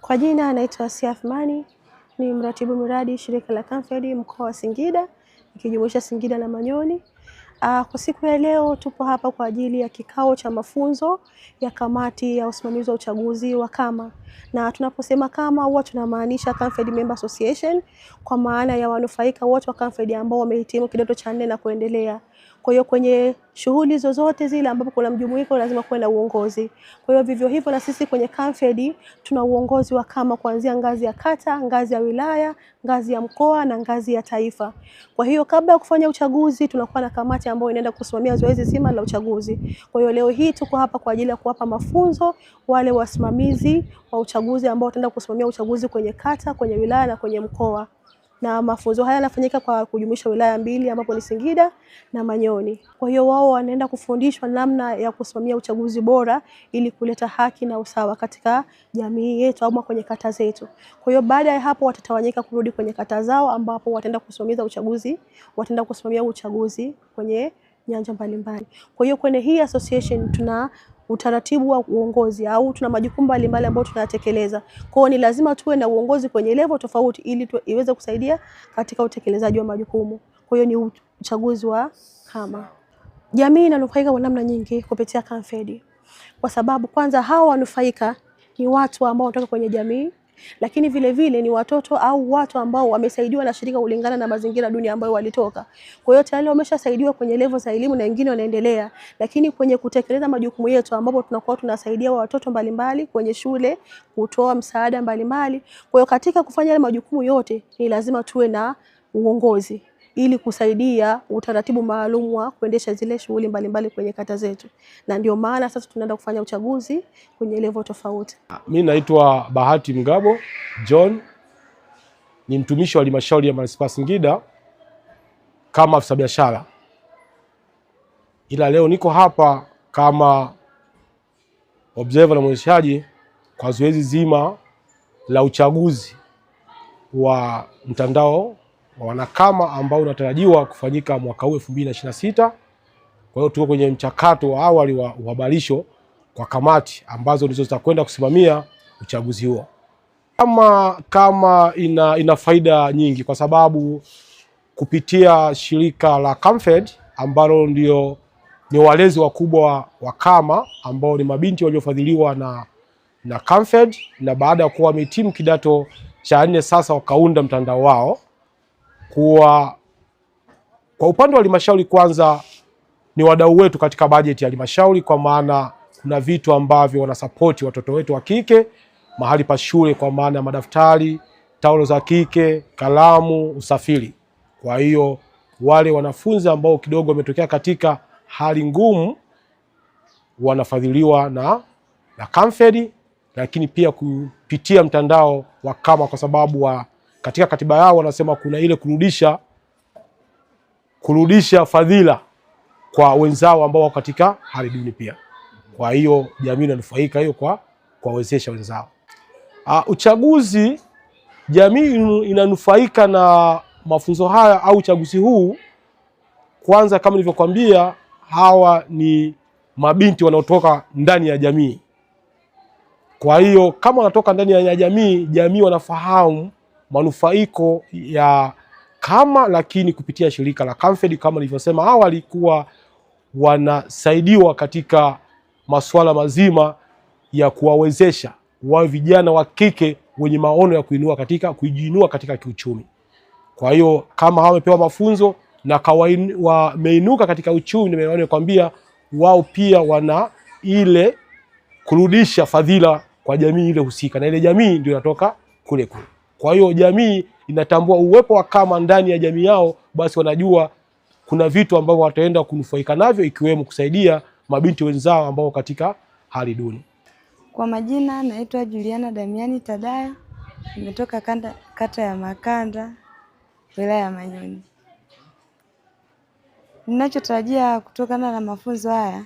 Kwa jina naitwa Asia Athmani, ni mratibu miradi shirika la Camfed mkoa wa Singida, ikijumuisha Singida na Manyoni. Kwa siku ya leo tupo hapa kwa ajili ya kikao cha mafunzo ya kamati ya usimamizi wa uchaguzi wa kama. Na tunaposema kama huwa tunamaanisha Camfed Member Association, kwa maana ya wanufaika wote wa Camfed ambao wamehitimu kidato cha 4 na kuendelea. Kwa hiyo kwenye shughuli zozote zile ambapo kuna mjumuiko lazima kuwe na uongozi. Kwa hiyo vivyo hivyo na sisi kwenye Camfed tuna uongozi wa kama kuanzia ngazi ya kata, ngazi ya wilaya, ngazi ya mkoa na ngazi ya taifa. Kwa hiyo kabla ya kufanya uchaguzi tunakuwa na kamati ambayo inaenda kusimamia zoezi zima la uchaguzi. Kwa hiyo leo hii tuko hapa kwa ajili ya kuwapa mafunzo wale wasimamizi wa uchaguzi ambao wataenda kusimamia uchaguzi kwenye kata, kwenye wilaya na kwenye mkoa. Na mafunzo haya yanafanyika kwa kujumuisha wilaya 2 ambapo ni Singida na Manyoni. Kwa hiyo wao wanaenda kufundishwa namna ya kusimamia uchaguzi bora ili kuleta haki na usawa katika jamii yetu au kwenye kata zetu. Kwa hiyo baada ya hapo watatawanyika kurudi kwenye kata zao ambapo wataenda kusimamia uchaguzi kwenye nyanja mbalimbali. Kwa hiyo kwenye hii association tuna utaratibu wa uongozi au tuna majukumu mbalimbali ambayo tunayatekeleza. Kwa hiyo ni lazima tuwe na uongozi kwenye level tofauti ili iweze kusaidia katika utekelezaji wa majukumu. Kwa hiyo ni uchaguzi wa kama. Jamii inanufaika kwa namna nyingi kupitia Camfed. Kwa sababu kwanza hawa wanufaika ni watu ambao wanatoka kwenye jamii, lakini vile vile ni watoto au watu ambao wamesaidiwa na shirika kulingana na mazingira dunia ambayo walitoka. Kwa hiyo tayari wameshasaidiwa kwenye level za elimu na wengine wanaendelea, lakini kwenye kutekeleza majukumu yetu ambapo tunakuwa tunasaidia watoto mbalimbali kwenye shule, kutoa msaada mbalimbali. Kwa hiyo katika kufanya yale majukumu yote ni lazima tuwe na uongozi ili kusaidia utaratibu maalum wa kuendesha zile shughuli mbalimbali kwenye kata zetu. Na ndio maana sasa tunaenda kufanya uchaguzi kwenye level tofauti. Mimi naitwa Bahati Mgabo John, ni mtumishi wa halmashauri ya manispaa Singida kama afisa biashara. Ila leo niko hapa kama observer na mwezeshaji kwa zoezi zima la uchaguzi wa mtandao wa wanakama ambao unatarajiwa kufanyika mwaka huu 2026. Kwa hiyo tuko kwenye mchakato wa awali wa uhabarisho kwa kamati ambazo ndizo zitakwenda kusimamia uchaguzi huo. Kama ina faida nyingi kwa sababu kupitia shirika la Camfed ambalo ni walezi wakubwa wa kama ambao ni mabinti waliofadhiliwa na Camfed, na baada ya kuwa wamehitimu kidato cha 4 sasa wakaunda mtandao wao. Kwa upande wa halmashauri kwanza ni wadau wetu katika bajeti ya halmashauri, kwa maana kuna vitu ambavyo wanasapoti watoto wetu wa kike mahali pa shule, kwa maana madaftari, taulo za kike, kalamu, usafiri. Kwa hiyo wale wanafunzi ambao kidogo wametokea katika hali ngumu wanafadhiliwa na Camfed, lakini pia kupitia mtandao wa kama, kwa sababu katika katiba yao wanasema kuna ile kurudisha fadhila kwa wenzao ambao wako katika hali duni pia. Kwa hiyo jamii inanufaika hiyo kwa kuwawezesha wenzao. Uchaguzi, jamii inanufaika na mafunzo haya au uchaguzi huu. Kwanza kama nilivyokuambia, hawa ni mabinti wanaotoka ndani ya jamii. Kwa hiyo kama wanatoka ndani ya jamii wanafahamu manufaiko ya kama, lakini kupitia shirika la Camfed kama nilivyosema awali kuwa wanasaidiwa katika masuala mazima ya kuwawezesha wa vijana wa kike wenye maono ya kujiinua katika kiuchumi. Kwa hiyo kama hao wamepewa mafunzo na wameinuka katika uchumi, nimewaambia wao pia wana ile kurudisha fadhila kwa jamii ile husika, na ile jamii ndio inatoka kule. Kwa hiyo jamii inatambua uwepo wa kama ndani ya jamii yao, basi wanajua kuna vitu ambavyo wataenda kunufaika navyo, ikiwemo kusaidia mabinti wenzao ambao katika hali duni. Kwa majina naitwa Juliana Damiani Tadaya, nimetoka kata ya Makanda, wilaya ya Manyoni. Ninachotarajia kutokana na mafunzo haya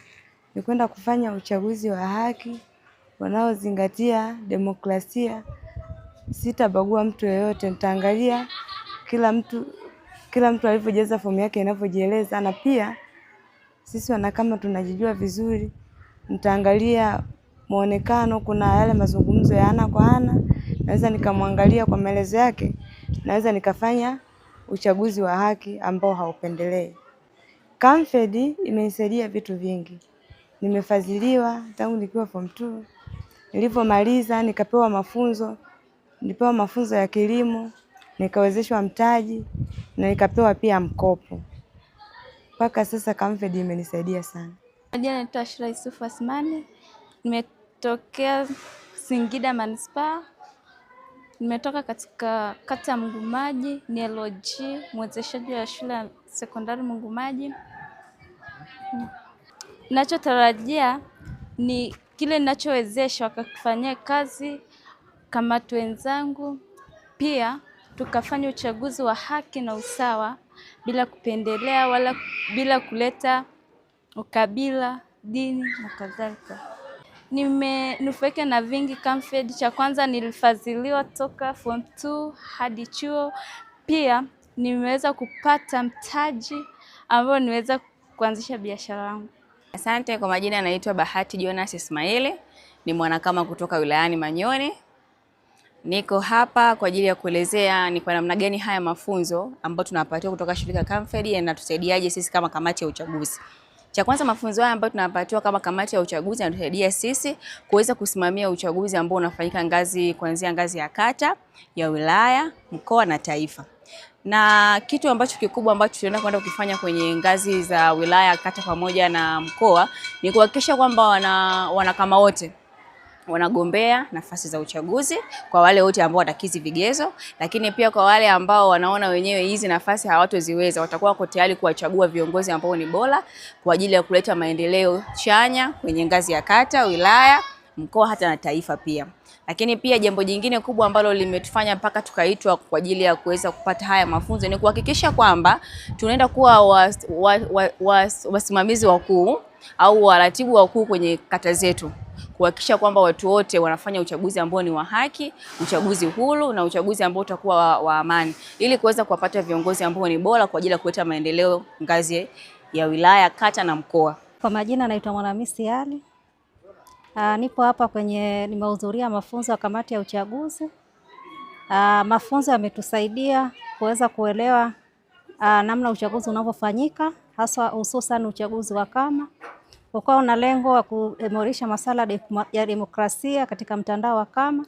ni kwenda kufanya uchaguzi wa haki wanaozingatia demokrasia. Sitabagua mtu yeyote, nitaangalia kila mtu alivyojaza fomu yake inavyojieleza, na pia sisi wanakama tunajijua vizuri. Nitaangalia muonekano, kuna yale mazungumzo ya ana kwa ana, naweza nikamwangalia kwa maelezo yake, naweza nikafanya uchaguzi wa haki ambao haupendelei. Camfed imenisaidia vitu vingi. Nimefadhiliwa tangu nikiwa form 2. Nilipomaliza nilipewa mafunzo ya kilimo, nikawezeshwa mtaji na nikapewa pia mkopo. Mpaka sasa Camfed imenisaidia sana. Jina naitwa Ashura Yusufu Asmani. Nimetokea Singida Manispaa. Nimetoka katika kata Mungumaji, ni LOG, mwezeshaji wa shule ya sekondari Mungumaji. Ninachotarajia ni kile ninachowezeshwa wakafanyia kazi kamati wenzangu, pia tukafanya uchaguzi wa haki na usawa bila kupendelea wala bila kuleta ukabila, dini na kadhalika. Nimenufaika na vingi Camfed. Cha kwanza nilifadhiliwa toka form 2 hadi chuo. Pia nimeweza kupata mtaji ambao niweza kuanzisha biashara yangu. Asante. Kwa majina naitwa Bahati Jonas Ismaili, ni mwanakama kutoka wilayani Manyoni. Niko hapa kwa ajili ya kuelezea ni kwa namna gani haya mafunzo ambayo tunapatiwa kutoka shirika Camfed yanatusaidiaje sisi kama kamati ya uchaguzi. Cha kwanza, mafunzo haya ambayo tunapatiwa kama kamati ya uchaguzi yanatusaidia sisi kuweza kusimamia uchaguzi ambao unafanyika kuanzia ngazi ya kata, ya wilaya, mkoa na taifa. Na kitu ambacho kikubwa ambacho tunaenda kwenda kufanya kwenye ngazi za wilaya, kata pamoja na mkoa ni kuhakikisha kwamba wanakama wote wanagombea nafasi za uchaguzi, kwa wale wote ambao watakizi vigezo, lakini pia kwa wale ambao wanaona wenyewe hizi nafasi hawatoziweza, watakuwa wako tayari kuwachagua viongozi ambao ni bora kwa ajili ya kuleta maendeleo chanya kwenye ngazi ya kata, wilaya, mkoa hata na taifa pia. Lakini pia jambo jingine kubwa ambalo limetufanya mpaka tukaitwa kwa ajili ya kuweza kupata haya mafunzo ni kuhakikisha kwamba tunaenda kuwa wasimamizi wakuu au waratibu wakuu kwenye kata zetu, kuhakikisha kwamba watu wote wanafanya uchaguzi ambao ni wa haki, uchaguzi huru na uchaguzi ambao utakuwa wa amani, ili kuweza kuwapata viongozi ambao ni bora kwa ajili ya kuleta maendeleo ngazi ya wilaya, kata na mkoa. Kwa majina naitwa Mwanamisi Ali. Nipo hapa nimehudhuria mafunzo ya kamati ya uchaguzi. Mafunzo yametusaidia kuweza kuelewa namna uchaguzi unavyofanyika, hasa hususan uchaguzi wa kama. Ukawa una lengo wa kuimarisha masuala ya demokrasia katika mtandao wa kama,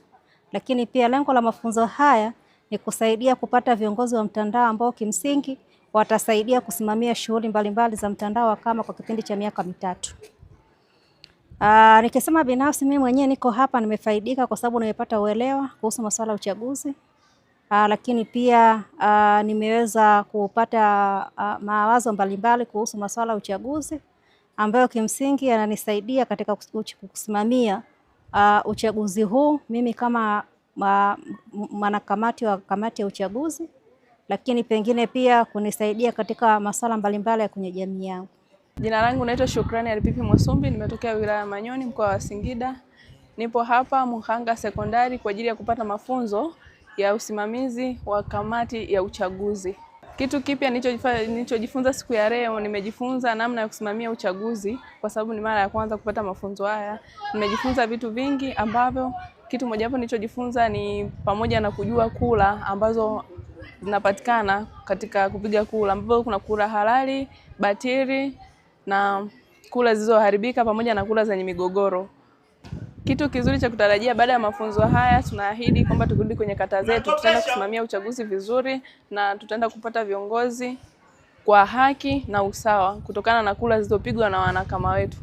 lakini pia lengo la mafunzo haya ni kusaidia kupata viongozi wa mtandao ambao kimsingi watasaidia kusimamia shughuli mbalimbali za mtandao wa kama kwa kipindi cha miaka 3. Nikisema binafsi mimi mwenyewe niko hapa nimefaidika kwa sababu nimepata uelewa kuhusu masuala ya uchaguzi. Lakini pia nimeweza kupata mawazo mbalimbali kuhusu masuala ya uchaguzi ambayo kimsingi yananisaidia katika kusimamia uchaguzi huu mimi kama mwanakamati wa kamati ya uchaguzi, lakini pengine pia kunisaidia katika masuala mbalimbali ya kwenye jamii yangu. Jina langu naitwa Shukrani Alipipi Mwasumbi, nimetokea wilaya ya Manyoni, mkoa wa Singida. Nipo hapa Muhanga Sekondari kwa ajili ya kupata mafunzo ya usimamizi wa kamati ya uchaguzi. Kitu kipya nilichojifunza siku ya leo, nimejifunza namna ya kusimamia uchaguzi kwa sababu ni mara ya kwanza kupata mafunzo haya. Nimejifunza vitu vingi ambavyo kitu mojawapo nilichojifunza ni pamoja na kujua kura ambazo zinapatikana katika kupiga kura, ambapo kuna kura halali, batili na kura zilizoharibika pamoja na kura zenye migogoro. Kitu kizuri cha kutarajia baada ya mafunzo haya, tunaahidi kwamba tukirudi kwenye kata zetu tutaenda kusimamia uchaguzi vizuri na tutaenda kupata viongozi kwa haki na usawa kutokana na kura zilizopigwa na wanakama wetu.